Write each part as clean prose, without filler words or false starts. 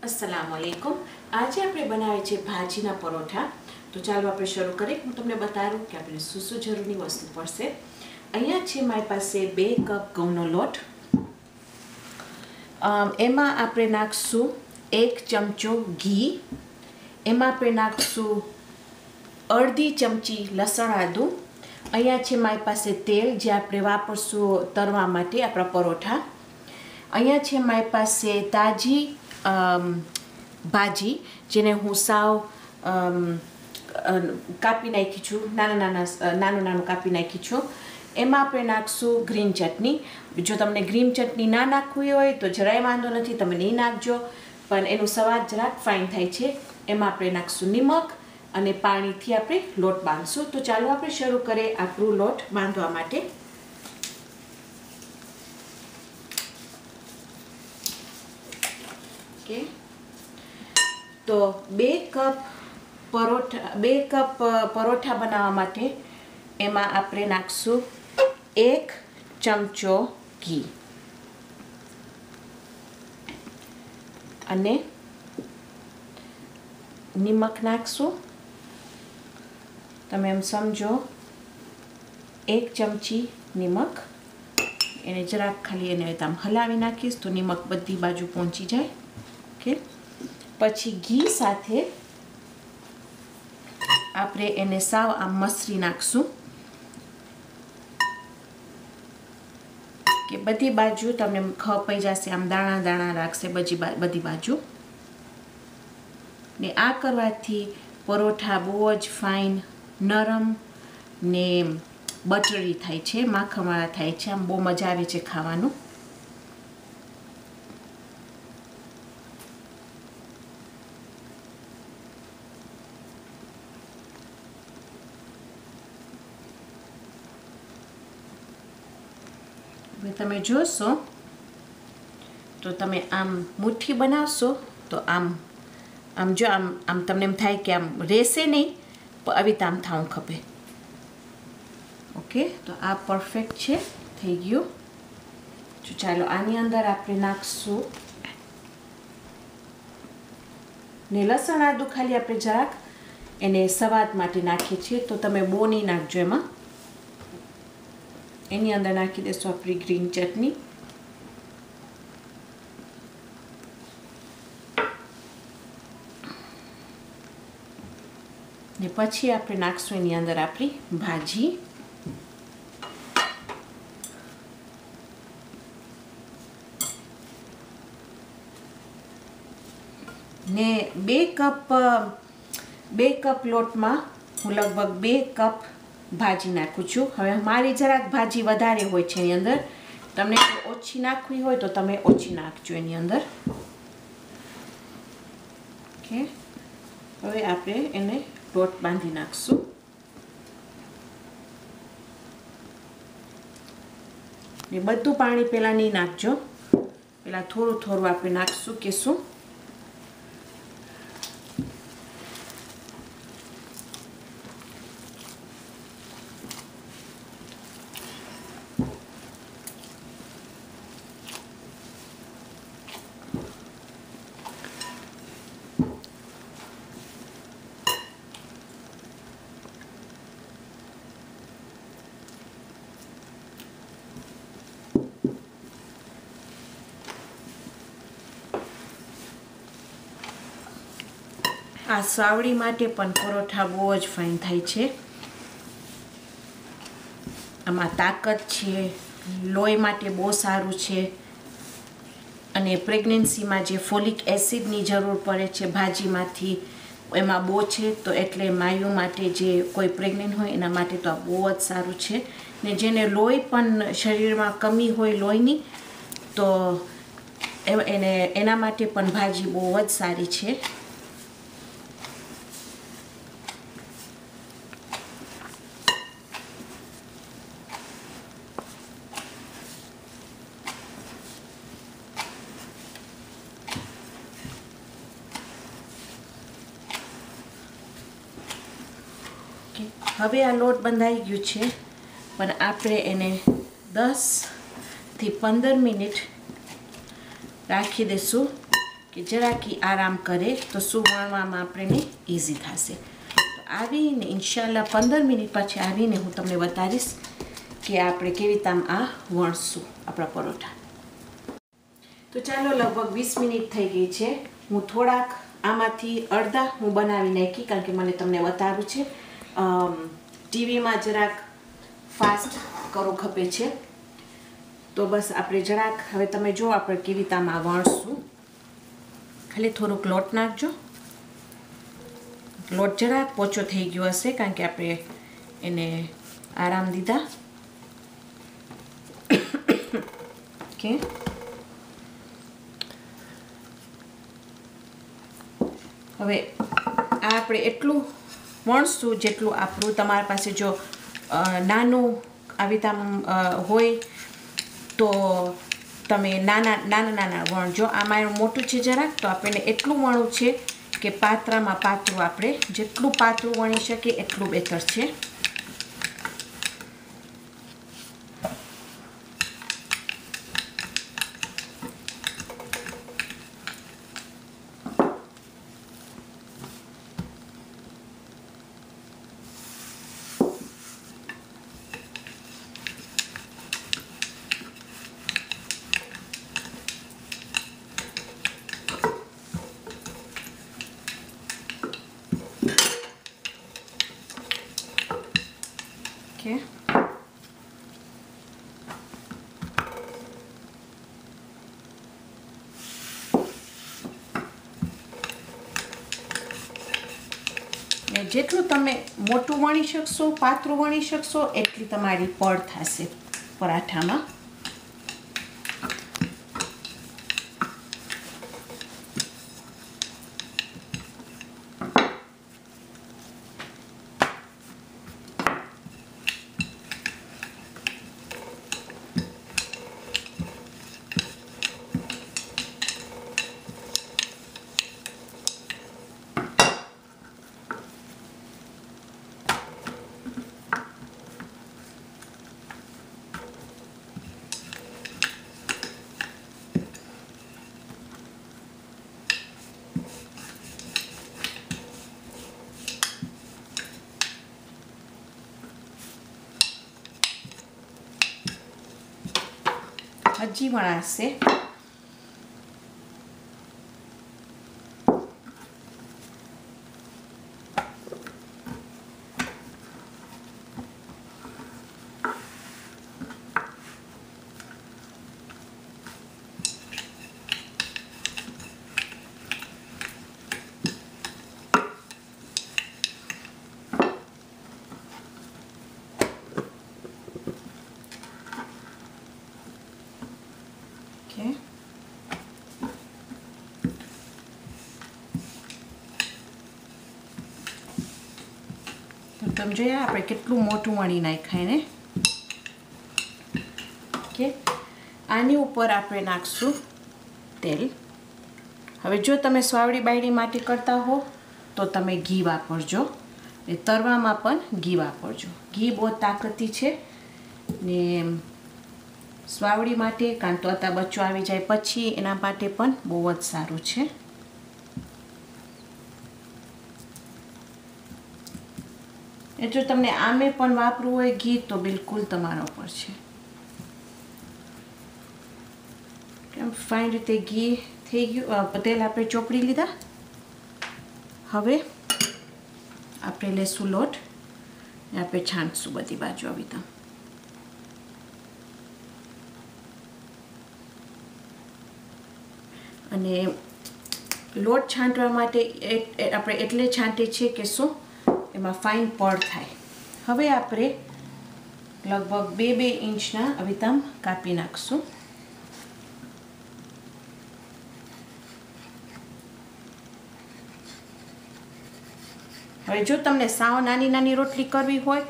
अस्सलामुअलैकुम। आज આપણે બનાવે છે ભાજીના પરોઠા। તો ચાલો આપણે શરૂ કરીએ। હું તમને બતાવું કે આપણે શું શું જરૂરી વસ્તુ પડશે। અહીંયા છે મારી પાસે 2 કપ ઘઉંનો લોટ। એમાં આપણે નાખશું 1 ચમચો ઘી। એમાં આપણે નાખશું અડધી ચમચી લસણ આદુ। અહીંયા છે મારી પાસે તેલ જે આપણે વાપરશું તળવા માટે આપણા પરોઠા। અહીંયા છે મારી પાસે તાજી ભાજી જેને હું સાવ કાપી નાખી છું, નાનું કાપી નાખી છું। એમાં આપણે નાખશું ગ્રીન ચટણી। જો તમને ગ્રીન ચટણી ના નાખવી હોય તો જરાય વાંધો નથી, તમે નહીં નાખજો, પણ એનું સ્વાદ જરાક ફાઇન થાય છે। એમાં આપણે નાખશું નિમક અને પાણીથી આપણે લોટ બાંધશું। તો ચાલો આપણે શરૂ કરીએ આપણું લોટ બાંધવા માટે। ઓકે, તો 2 કપ પરોઠા બનાવવા માટે એમાં આપણે નાખશું 1 ચમચો ઘી અને નિમક નાખશું। તમે એમ સમજો 1 ચમચી નિમક। એને જરાક ખાલી એને આમ હલાવી નાખીશ તો નિમક બધી બાજુ પહોંચી જાય। ઓકે, પછી ઘી સાથે આપણે એને સાવ આમ મસરી નાખશું કે બધી બાજુ તમને ખપાઈ જશે, આમ દાણા દાણા રાખશે બધી બાજુ। ને આ કરવાથી પરોઠા બહુ જ ફાઇન, નરમ ને બટરી થાય છે, માખણવાળા થાય છે, આમ બહુ મજા આવે છે ખાવાનું। હવે તમે જોશો તો તમે આમ મુઠ્ઠી બનાવશો તો આમ જો આમ તમને એમ થાય કે આમ રહેશે નહીં, પણ આવી રીતે આમ થાવું ખપે। ઓકે, તો આ પરફેક્ટ છે, થઈ ગયું। તો ચાલો આની અંદર આપણે નાખશું ને લસણ આદુ, ખાલી આપણે જરાક એને સ્વાદ માટે નાખીએ છીએ, તો તમે બહુ નહીં નાખજો એમાં। એની અંદર નાખી દેશું આપણી ગ્રીન ચટણી। ને પછી આપણે નાખશું એની અંદર આપણી ભાજી। ને 2 કપ લોટમાં હું લગભગ 2 કપ ભાજી નાખું છું। હવે મારી જરાક ભાજી વધારે હોય છે એની અંદર, તમને ઓછી નાખવી હોય તો તમે ઓછી નાખજો એની અંદર। ઓકે, હવે આપણે એને લોટ બાંધી નાખશું। ને બધું પાણી પહેલાં નહીં નાખજો, પહેલાં થોડું થોડું આપણે નાખશું કે શું। આ સાવડી માટે પણ પરોઠા બહુ જ ફાઇન થાય છે। આમાં તાકાત છે, લોહી માટે બહુ સારું છે, અને પ્રેગ્નન્સીમાં જે ફોલિક એસિડની જરૂર પડે છે ભાજીમાંથી એમાં બહુ છે, તો એટલે માયુ માટે જે કોઈ પ્રેગ્નન્ટ હોય એના માટે તો આ બહુ જ સારું છે। ને જેને લોહી પણ શરીરમાં કમી હોય લોહીની, તો એના માટે પણ ભાજી બહુ જ સારી છે। હવે આ લોટ બંધાઈ ગયું છે, પણ આપણે એને 10 થી 15 મિનિટ રાખી દઈશું કે જરાકી આરામ કરે તો શું વણવામાં આપણને ઇઝી થશે. તો આવીને ઇન્શાલ્લાહ 15 મિનિટ પછી આવીને હું તમને બતાવીશ કે આપણે કેવી રીતે આ વણશું આપણા પરોઠા. તો ચાલો લગભગ 20 મિનિટ થઈ ગઈ છે. હું થોડાક આમાંથી અડધા હું બનાવી નાખી કારણ કે મને તમને બતાવું છે ટીવીમાં જરાક ફાસ્ટ કરવું ખપે છે. તો બસ આપણે જરાક હવે તમે જો આપણે કેવી રીતે આમાં વણશું. ખાલી થોડુંક લોટ નાખજો. લોટ જરાક પોચો થઈ ગયો હશે કારણ કે આપણે એને આરામ દીધા. ઓકે, હવે આ આપણે એટલું વણશું જેટલું આપણું તમારી પાસે જો નાનું આવી રીતે હોય તો તમે નાના વણજો. આમાં મોટું છે જરાક તો આપણને એટલું વણવું છે કે પાતળામાં પાતળું આપણે જેટલું પાતળું વણી શકીએ એટલું બહેતર છે. Okay. ને જેટલું તમે મોટું વણી શકશો, પાતળું વણી શકશો એટલી તમારી પડ થશે પરાઠામાં. હજી વણાશે. Okay. તો તમે જોયા આપણે કેટલું મોટું વણી નાખાય ને. ઓકે, આની ઉપર આપણે નાખશું તેલ. હવે જો તમે સ્વાવડી બાયડી માટે કરતા હો તો તમે ઘી વાપરજો. ને તરવામાં પણ ઘી વાપરજો. ઘી બહુ તાકતી છે ને સ્વાવડી માટે કાં તો આ બચ્ચો આવી જાય પછી એના માટે પણ બહુ જ સારું છે. એ જો તમને આમે પણ વાપરવું હોય ઘી તો બિલકુલ તમારા ઉપર છે. કેમ ફાઇન રીતે ઘી થઈ ગયું. તેલ આપણે ચોપડી લીધા. હવે આપણે લેશું લોટ ને આપણે છાંટશું બધી બાજુ આવી રીતે. અને લોટ છાંટવા માટે આપણે એટલે છાંટીએ છીએ કે શું એમાં ફાઇન પડ થાય. હવે આપણે લગભગ 2 ઇંચના અવિતમ કાપી નાખશું. હવે જો તમને સાવ નાની નાની રોટલી કરવી હોય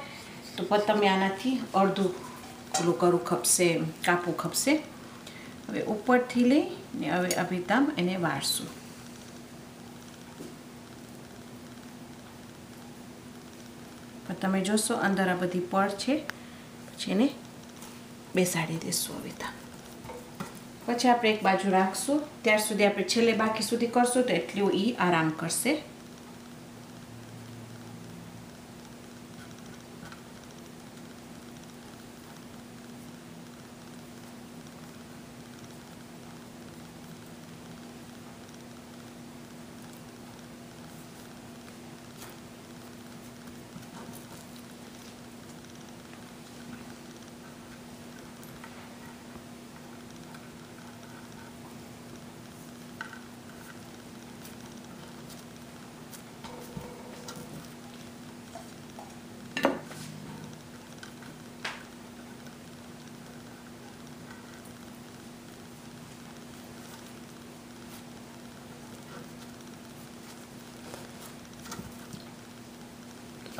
તો પછી તમે આનાથી અડધું પેલું કરવું ખપશે, કાપવું ખપશે. હવે ઉપરથી લઈને હવે અભિતામ એને વાળશું. પણ તમે જોશો અંદર આ બધી પડ છે પછી એને બેસાડી દેશું અભિતામ. પછી આપણે એક બાજુ રાખશું. ત્યાર સુધી આપણે છેલ્લે બાકી સુધી કરશું તો એટલું એ આરામ કરશે.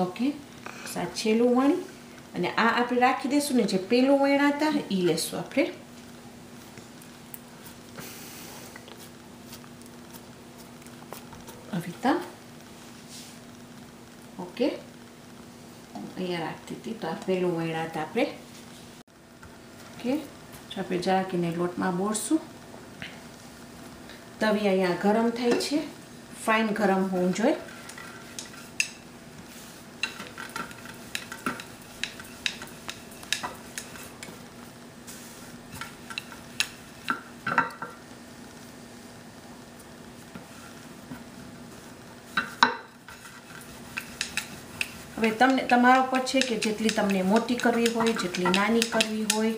ઓકે, આ છેલ્લું વણી અને આ આપણે રાખી દઈશું ને. જે પેલું વણ્યા હતા એ લેશું આપણે. અવિતા ઓકે, અહીંયા રાખતી હતી તો આ પેલું વણ્યા હતા આપણે. ઓકે, આપણે જરાકીને લોટમાં બોળશું. તવી અહીંયા ગરમ થઈ છે, ફાઇન ગરમ હોવું જોઈએ. હવે તમને તમારા ઉપર છે કે જેટલી તમને મોટી કરવી હોય, જેટલી નાની કરવી હોય.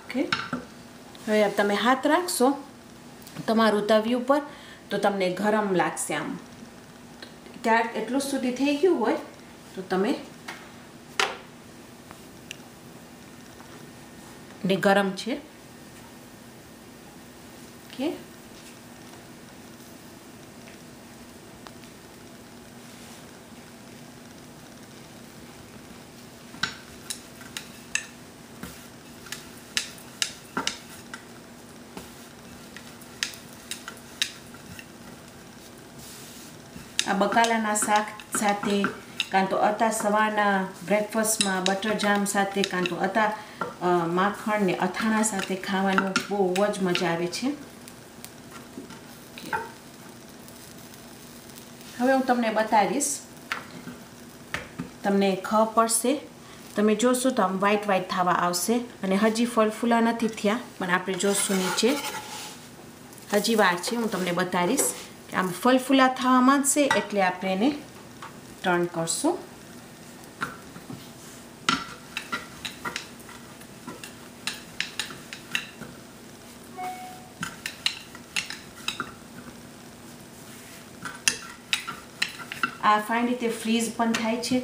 ઓકે, હવે તમે હાથ રાખશો તમારું તવી ઉપર તો તમને ગરમ લાગશે. આમ ત્યાં એટલું સુધી થઈ ગયું હોય તો તમે ને ગરમ છે. ઓકે, આ બકાલાના શાક સાથે કાં તો અતા સવારના બ્રેકફાસ્ટમાં બટર જામ સાથે કાં તો અતા માખણ ને અથાણા સાથે ખાવાનું બહુ જ મજા આવે છે. હવે હું તમને બતાવીશ, તમને ખબર પડશે. તમે જોશો તો આમ વ્હાઈટ વ્હાઈટ થવા આવશે અને હજી ફળફૂલા નથી થયા, પણ આપણે જોશું નીચે હજી વાર છે. હું તમને બતાવીશ કે આમ ફળફૂલા થવા માંડશે એટલે આપણે એને ટર્ન કરશું. આ ફાઇન રીતે ફ્રીઝ પણ થાય છે.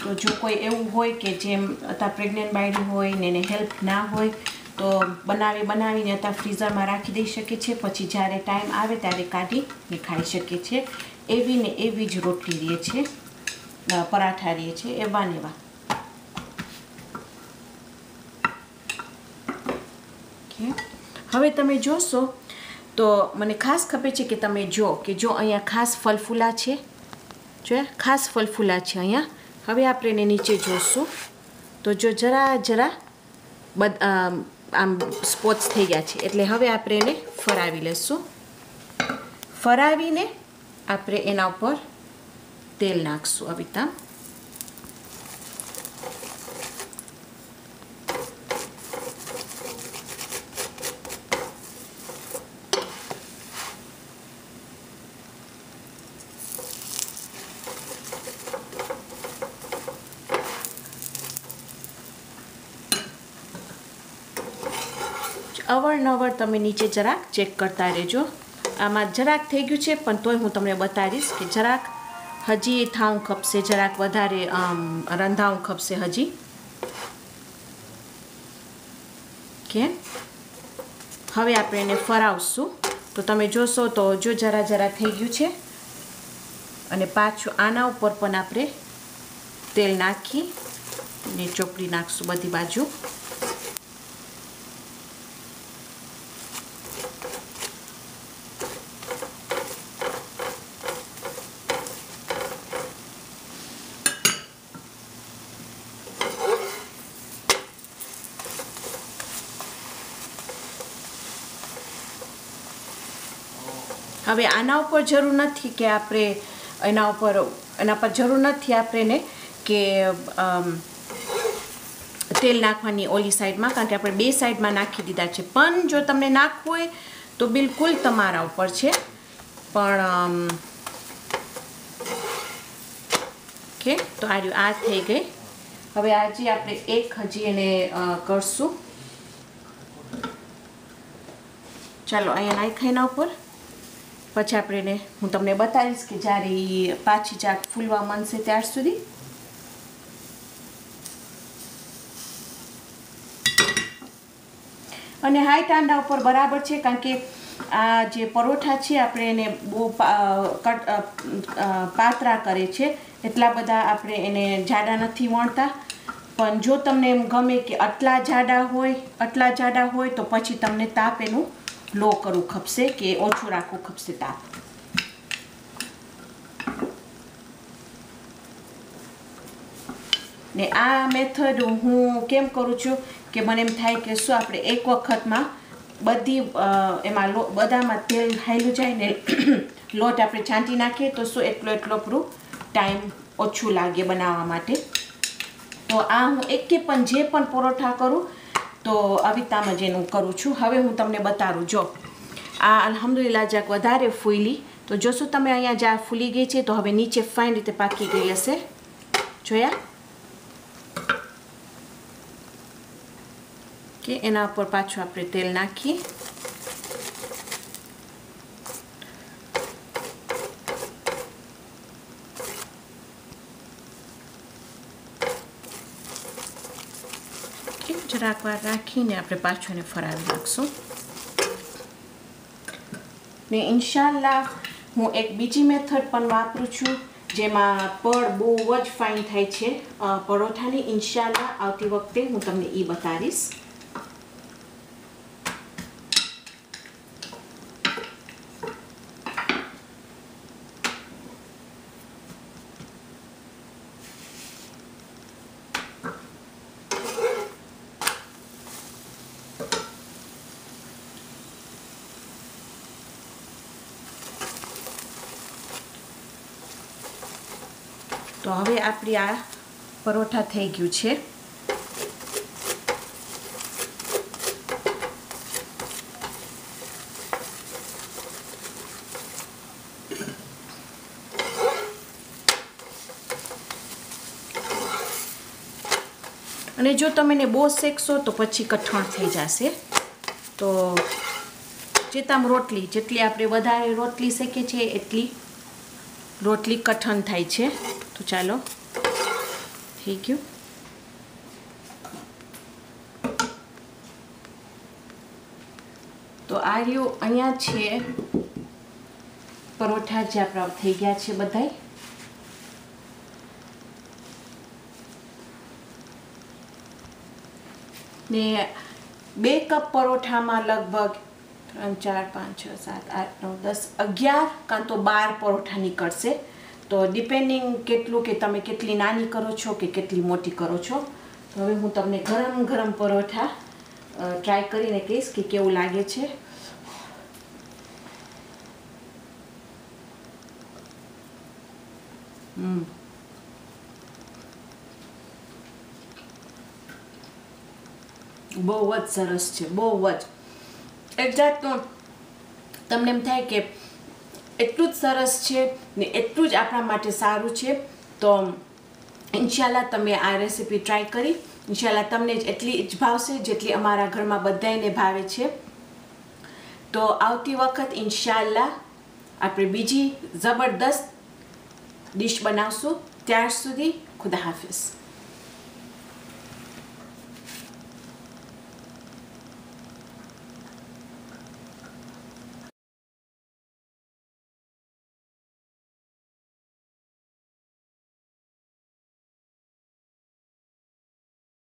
તો જો કોઈ એવું હોય કે જેમ અત્યારે પ્રેગ્નન્ટ બાયડી હોય ને એને હેલ્પ ના હોય તો બનાવીને અત્યારે ફ્રીઝરમાં રાખી દઈ શકે છે. પછી જ્યારે ટાઈમ આવે ત્યારે કાઢીને ખાઈ શકે છે. એવી ને એવી જ રોટલી રહે છે, પરાઠા રહે છે એવા ને એવા. હવે તમે જોશો તો મને ખાસ ખબર છે કે તમે જો અહીંયા ખાસ ફળફૂલા છે, જો ખાસ ફળફૂલા છે અહીંયા. હવે આપણે એને નીચે જોશું તો જો જરા આમ સ્પોટ્સ થઈ ગયા છે એટલે હવે આપણે એને ફરાવી લઈશું. ફરાવીને આપણે એના ઉપર તેલ નાખશું. અવિતા અવારનવાર તમે નીચે જરાક ચેક કરતા રહેજો. આમાં જરાક થઈ ગયું છે પણ તોય હું તમને બતાવીશ કે જરાક હજી થાવું ખપશે, જરાક વધારે રંધાવું ખપશે હજી. કે હવે આપણે એને ફરાવશું તો તમે જોશો તો જો જરા થઈ ગયું છે. અને પાછું આના ઉપર પણ આપણે તેલ નાખી ને ચોપડી નાખશું બધી બાજુ. હવે આના ઉપર જરૂર નથી કે આપણે એના પર જરૂર નથી આપણે કે તેલ નાખવાની ઓલી સાઈડમાં, કારણ કે આપણે બે સાઈડમાં નાખી દીધા છે. પણ જો તમને નાખવું હોય તો બિલકુલ તમારા ઉપર છે. પણ ઓકે, તો આ થઈ ગઈ. હવે આજે આપણે હજી એને કરશું. ચાલો અહીંયા નાખી એના ઉપર. પછી આપણે હું તમને બતાવીશ કે જ્યારે પાછી ચાક ફૂલવા માંડશે ત્યાર સુધી. અને હાઈ ટાંડા ઉપર બરાબર છે, કારણ કે આ જે પરોઠા છે આપણે એને બહુ પાતળા કરે છે, એટલા બધા આપણે એને જાડા નથી વણતા. પણ જો તમને એમ ગમે કે આટલા જાડા હોય તો પછી તમને તાપ એનું લો કરવું ખપશે કે ઓછું રાખવું ખપશે તાપ. ને આ મેથડ હું કેમ કરું છું કે મને એમ થાય કે શું આપણે એક વખતમાં એમાં બધામાં તેલ હાલ્યું જાય ને લોટ આપણે છાંટી નાખીએ તો શું એટલો આપણું ટાઈમ ઓછું લાગે બનાવવા માટે. તો આ હું પણ જે પણ પરોઠા કરું તો આવી રીતના જ એનું કરું છું. હવે હું તમને બતાવું. જો આ અલ્હમ્દુલિલ્લાહ જાક વધારે ફૂલી, તો જોશું તમે અહીંયા જા ફૂલી ગઈ છે તો હવે નીચે ફાઇન રીતે પાકી ગઈ હશે. જોયા કે એના ઉપર પાછું આપણે તેલ નાખી. જરાક વાર રાખીને આપણે પાછું એને ફરાવી નાખશું. ને ઇન્શાલ્લાહ હું એક બીજી મેથડ પણ વાપરું છું જેમાં પડ બહુ જ ફાઇન થાય છે પરોઠાની. ઇન્શાલ્લાહ આવતી વખતે હું તમને એ બતાવીશ. તો હવે આપણી આ પરોઠા થઈ ગયું છે. અને જો તમે એને બહુ શેકશો તો પછી કઠણ થઈ જશે. તો જેતામ રોટલી જેટલી આપણે વધારે રોટલી શેકીએ છીએ એટલી રોટલી કઠણ થાય છે. તો ચાલો થઈ ગયું. તો આ રહ્યું અહીંયા છે પરોઠા જે આપણા થઈ ગયા છે બધાય. ને 2 કપ પરોઠામાં લગભગ 3 4 5 6 7 8 9 10 11 કાં તો 12 પરોઠા નીકળશે. તો ડિપેન્ડિંગ કેટલું કે તમે કેટલી નાની કરો છો કે કેટલી મોટી કરો છો. તો હવે હું તમને ગરમ પરોઠા ટ્રાય કરીને કહીશ કે કેવું લાગે છે. બહુ જ સરસ છે, બહુ જ એક્ઝેક્ટ. તમને એમ થાય કે એટલું જ સરસ છે ને એટલું જ આપણા માટે સારું છે. તો ઇન્શાલ્લાહ તમે આ રેસીપી ટ્રાય કરી. ઇન્શાલ્લાહ તમને એટલી જ ભાવશે જેટલી અમારા ઘરમાં બધાને ભાવે છે. તો આવતી વખત ઇન્શાલ્લાહ આપણે બીજી જબરદસ્ત ડિશ બનાવશું. ત્યાર સુધી ખુદા હાફિઝ.